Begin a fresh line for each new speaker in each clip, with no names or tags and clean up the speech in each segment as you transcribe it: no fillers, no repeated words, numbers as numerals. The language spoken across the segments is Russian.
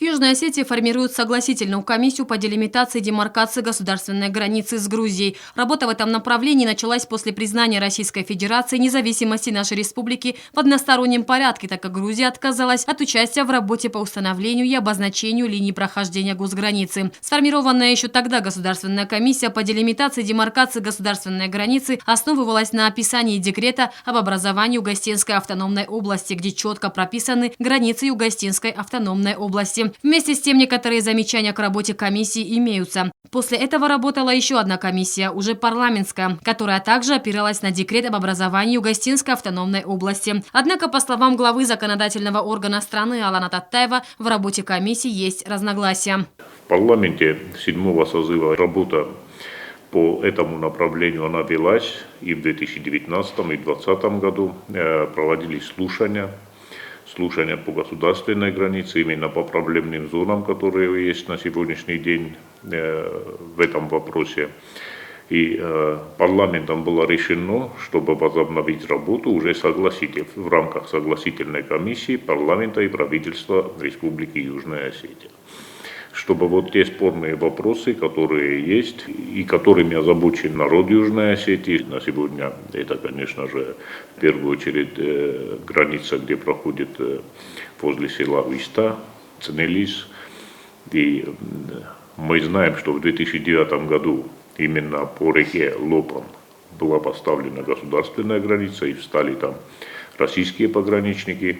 В Южной Осетии формируют согласительную комиссию по делимитации и демаркации государственной границы с Грузией. Работа в этом направлении началась после признания Российской Федерации независимости нашей республики в одностороннем порядке, так как Грузия отказалась от участия в работе по установлению и обозначению линий прохождения госграницы. Сформированная еще тогда Государственная комиссия по делимитации и демаркации государственной границы основывалась на описании декрета об образовании Югостинской автономной области, где четко прописаны границы Югостинской автономной области. Вместе с тем, некоторые замечания к работе комиссии имеются. После этого работала еще одна комиссия, уже парламентская, которая также опиралась на декрет об образовании Югостинской автономной области. Однако, по словам главы законодательного органа страны Алана Таттаева, в работе комиссии есть разногласия.
В парламенте 7-го созыва работа по этому направлению она велась и в 2019 и 2020 году. Проводились слушания по государственной границе, именно по проблемным зонам, которые есть на сегодняшний день в этом вопросе. И парламентом было решено, чтобы возобновить работу уже в рамках согласительной комиссии парламента и правительства Республики Южная Осетия. Чтобы вот те спорные вопросы, которые есть и которыми озабочен народ Южной Осетии, на сегодня это, конечно же, в первую очередь граница, где проходит возле села Уйста, Ценелис. И мы знаем, что в 2009 году именно по реке Лопан была поставлена государственная граница и встали там российские пограничники.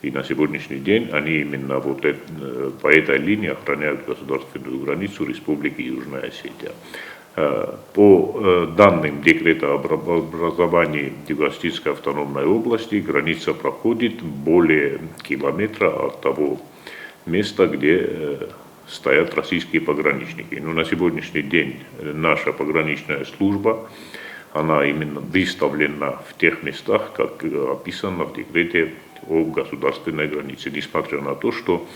И на сегодняшний день они именно по этой линии охраняют государственную границу Республики Южная Осетия. По данным декрета об образовании Югостинской автономной области, граница проходит более километра от того места, где стоят российские пограничники. Но на сегодняшний день наша пограничная служба, она именно выставлена в тех местах, как описано в декрете о государственной границе, несмотря на то, что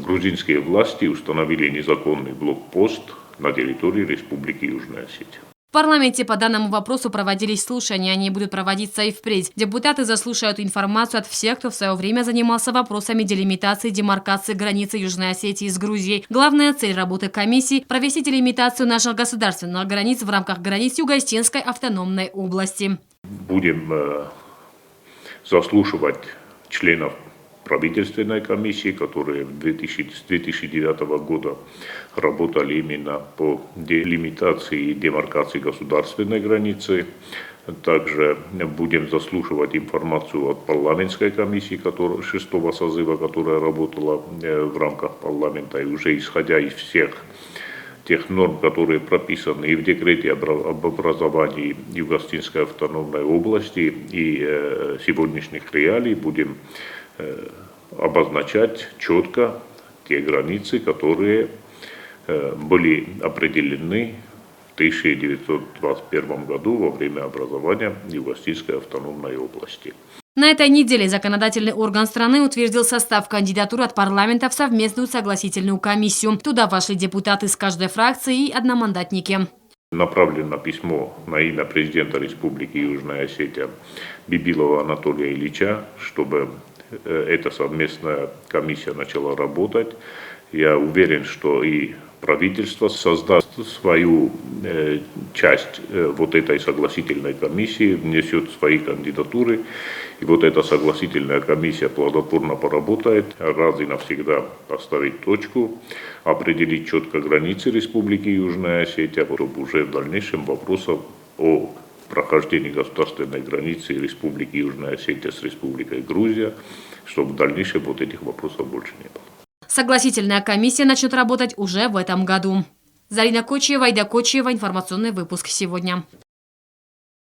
грузинские власти установили незаконный блокпост на территории Республики Южная Осетия.
В парламенте по данному вопросу проводились слушания, они будут проводиться и впредь. Депутаты заслушают информацию от всех, кто в свое время занимался вопросами делимитации и демаркации границы Южной Осетии с Грузией. Главная цель работы комиссии – провести делимитацию наших государственных границ в рамках границ Югостинской автономной области.
Будем заслушивать членов правительственной комиссии, которые с 2009 года работали именно по делимитации и демаркации государственной границы. Также будем заслушивать информацию от парламентской комиссии 6-го созыва, которая работала в рамках парламента, и уже исходя из всех тех норм, которые прописаны и в декрете об образовании Югостинской автономной области, и сегодняшних реалий, будем обозначать четко те границы, которые были определены в 1921 году во время образования Югостинской автономной области.
На этой неделе законодательный орган страны утвердил состав кандидатур от парламента в совместную согласительную комиссию. Туда вошли депутаты с каждой фракции и одномандатники.
Направлено письмо на имя президента Республики Южная Осетия Бибилова Анатолия Ильича, чтобы эта совместная комиссия начала работать. Я уверен, что и правительство создаст свою часть вот этой согласительной комиссии, внесет свои кандидатуры. И вот эта согласительная комиссия плодотворно поработает, раз и навсегда поставить точку, определить четко границы Республики Южная Осетия, чтобы уже в дальнейшем вопросов о прохождении государственной границы Республики Южная Осетия с Республикой Грузия, чтобы в дальнейшем вот этих вопросов больше не было.
Согласительная комиссия начнет работать уже в этом году. Зарина Кочиева, Айда Кочиева, информационный выпуск сегодня.